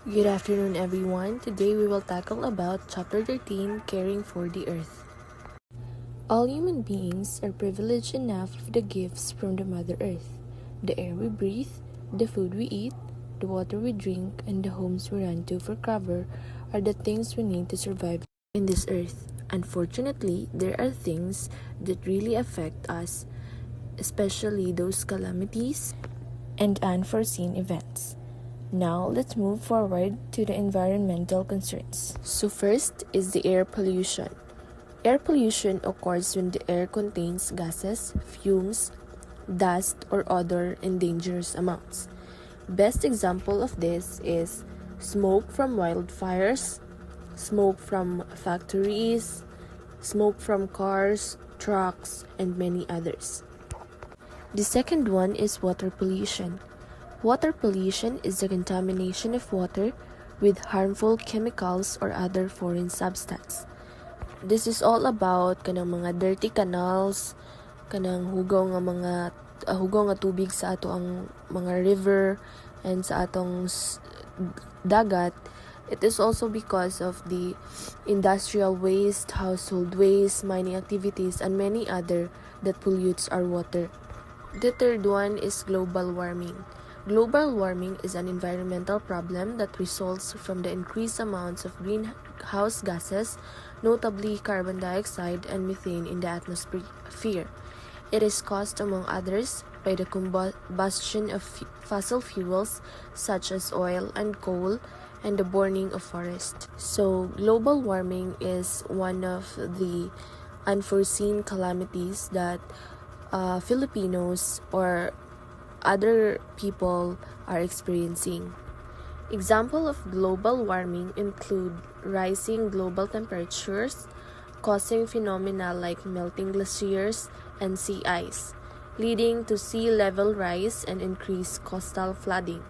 Good afternoon, everyone. Today we will tackle about Chapter 13, Caring for the Earth. All human beings are privileged enough with the gifts from the Mother Earth. The air we breathe, the food we eat, the water we drink, and the homes we run to for cover are the things we need to survive in this earth. Unfortunately, there are things that really affect us, especially those calamities and unforeseen events. Now, let's move forward to the environmental concerns. So first is the air pollution. Air pollution occurs when the air contains gases, fumes, dust, or odor in dangerous amounts. Best example of this is smoke from wildfires, smoke from factories, smoke from cars, trucks, and many others. The second one is water pollution. Water pollution is the contamination of water with harmful chemicals or other foreign substance. This is all about kanang mga dirty canals, kanang hugaw nga tubig sa ato ang mga river and sa atong dagat. It is also because of the industrial waste, household waste, mining activities, and many other that pollutes our water. The third one is global warming. Global warming is an environmental problem that results from the increased amounts of greenhouse gases, notably carbon dioxide and methane in the atmosphere. It is caused, among others, by the combustion of fossil fuels such as oil and coal and the burning of forests. So, global warming is one of the unforeseen calamities that Filipinos or other people are experiencing. Example of global warming include rising global temperatures, causing phenomena like melting glaciers and sea ice, leading to sea level rise and increased coastal flooding.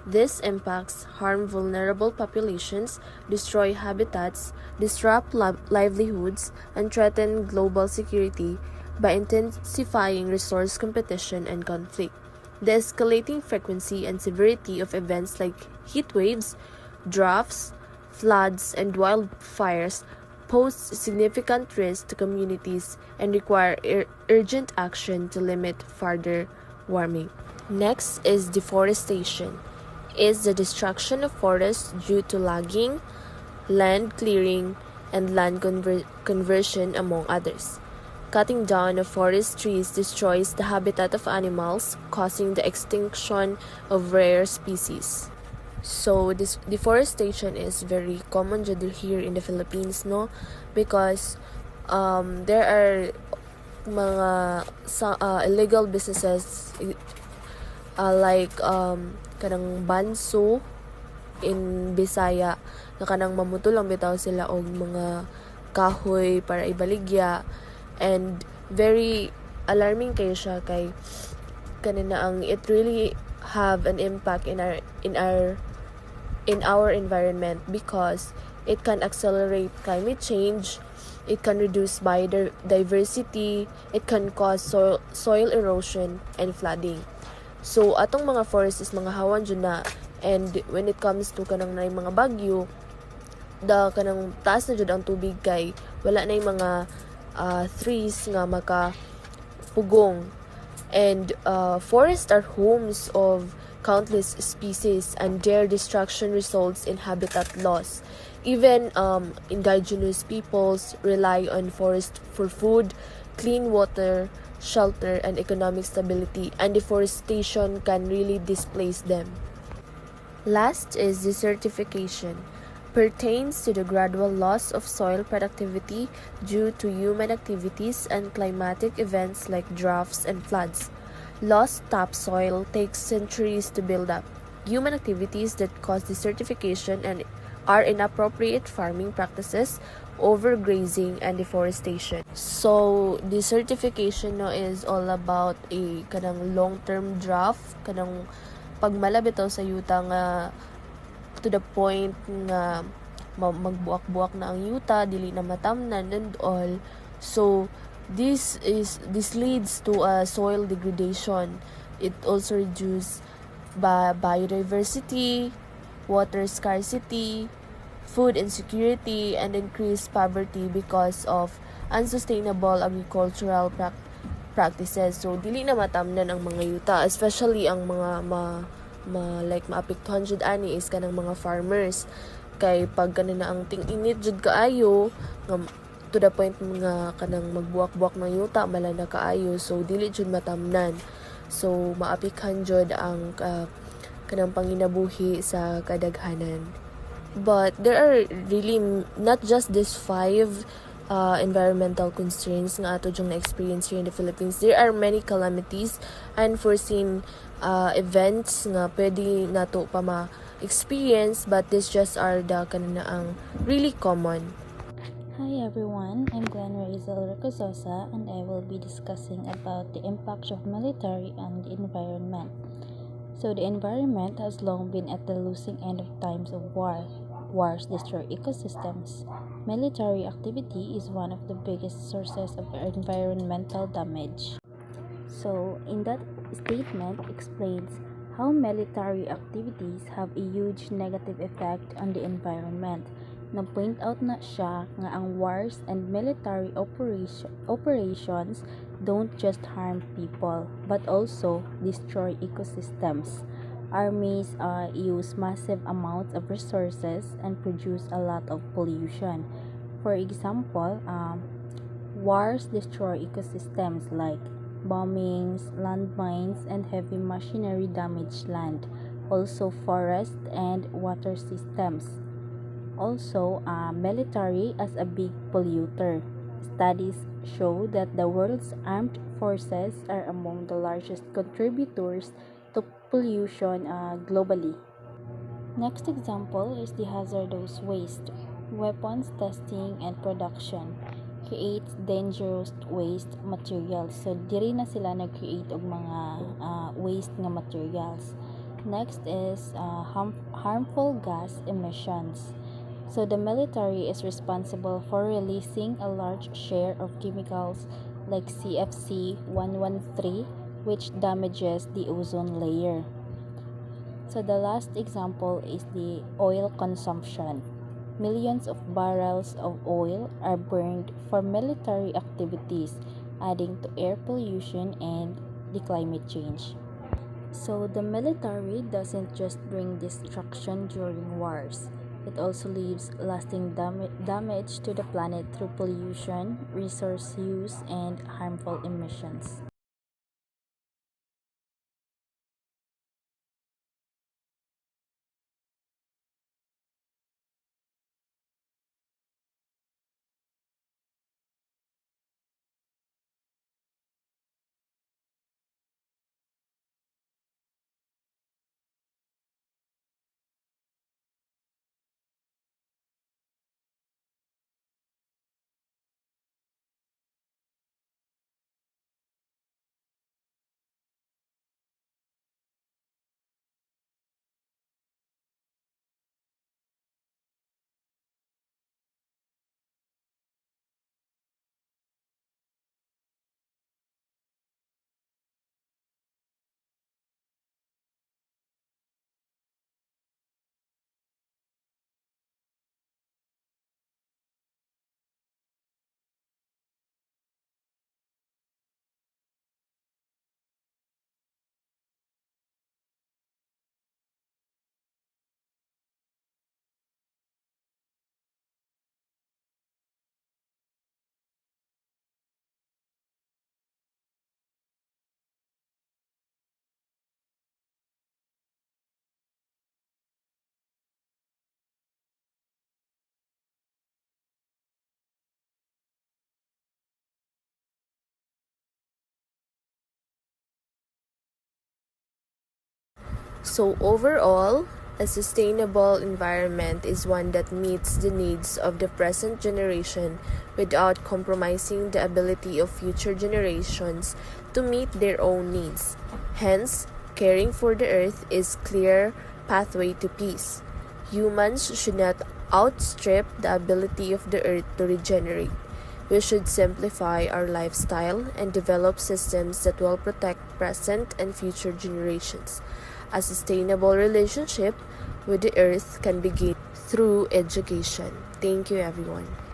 These impacts harm vulnerable populations, destroy habitats, disrupt livelihoods, and threaten global security by intensifying resource competition and conflict. The escalating frequency and severity of events like heat waves, droughts, floods, and wildfires pose significant risk to communities and require urgent action to limit further warming. Next is deforestation. Is the destruction of forests due to logging, land clearing, and land conversion, among others. Cutting down of forest trees destroys the habitat of animals, causing the extinction of rare species. So, this deforestation is very common here in the Philippines, no? Because there are mga illegal businesses like kanang banso in Bisaya na kanang mamutol lang bitaw sila og mga kahoy para ibaligya. And very alarming kayo siya kay kanina ang it really have an impact in our environment because it can accelerate climate change, it can reduce biodiversity, it can cause soil erosion and flooding. So atong mga forests is mga hawan jud na, and when it comes to kanang na mga bagyo, kanang taas na jud ang tubig kay wala na mga trees nga makapugong. And forests are homes of countless species, and their destruction results in habitat loss. Even indigenous peoples rely on forest for food, clean water, shelter, and economic stability, and deforestation can really displace them. Last is desertification. Pertains to the gradual loss of soil productivity due to human activities and climatic events like droughts and floods. Lost topsoil takes centuries to build up. Human activities that cause desertification and are inappropriate farming practices, overgrazing, and deforestation. So, desertification is all about a kanang long-term drought, kanang pagmala bitaw sa yuta nga to the point nga magbuak-buak na ang yuta, dili na matamnan and all. So this leads to a soil degradation. It also reduces biodiversity, water scarcity, food insecurity, and increased poverty because of unsustainable agricultural practices. So dili na matamnan ang mga yuta, especially ang mga maapektuhan jud ani is kanang mga farmers. Kay pag kanina ang ting-init jud kaayo nga to the point nga kanang magbuwak-buwak ng yuta malana kaayo, so dili jud matamnan. So maapekhan jud ang kanang panginabuhi sa kadaghanan. But there are really not just these 5 environmental concerns nga ato jung na-experience here in the Philippines. There are many calamities, unforeseen events nga pwede nato pa ma-experience, but this just are the kanina ang really common. Hi everyone, I'm Glenn Razel Ricososa and I will be discussing about the impact of military on the environment. So the environment has long been at the losing end of times of war. Wars destroy ecosystems. Military activity is one of the biggest sources of environmental damage. So in that statement explains how military activities have a huge negative effect on the environment. Na-point out na siya nga ang wars and military operations don't just harm people but also destroy ecosystems. Armies use massive amounts of resources and produce a lot of pollution. For example, wars destroy ecosystems like bombings, landmines, and heavy machinery damage land, also forest and water systems. Also, military as a big polluter. Studies show that the world's armed forces are among the largest contributors to pollution globally. Next example is the hazardous waste. Weapons testing and production creates dangerous waste materials. So, diri na sila nag-create og mga waste nga materials. Next is harmful gas emissions. So the military is responsible for releasing a large share of chemicals like CFC 113, which damages the ozone layer. So the last example is the oil consumption. Millions of barrels of oil are burned for military activities, adding to air pollution and the climate change. So the military doesn't just bring destruction during wars. It also leaves lasting damage to the planet through pollution, resource use, and harmful emissions. So overall, a sustainable environment is one that meets the needs of the present generation without compromising the ability of future generations to meet their own needs. Hence, caring for the earth is clear pathway to peace. Humans should not outstrip the ability of the earth to regenerate. We should simplify our lifestyle and develop systems that will protect present and future generations. A sustainable relationship with the earth can be gained through education. Thank you, everyone.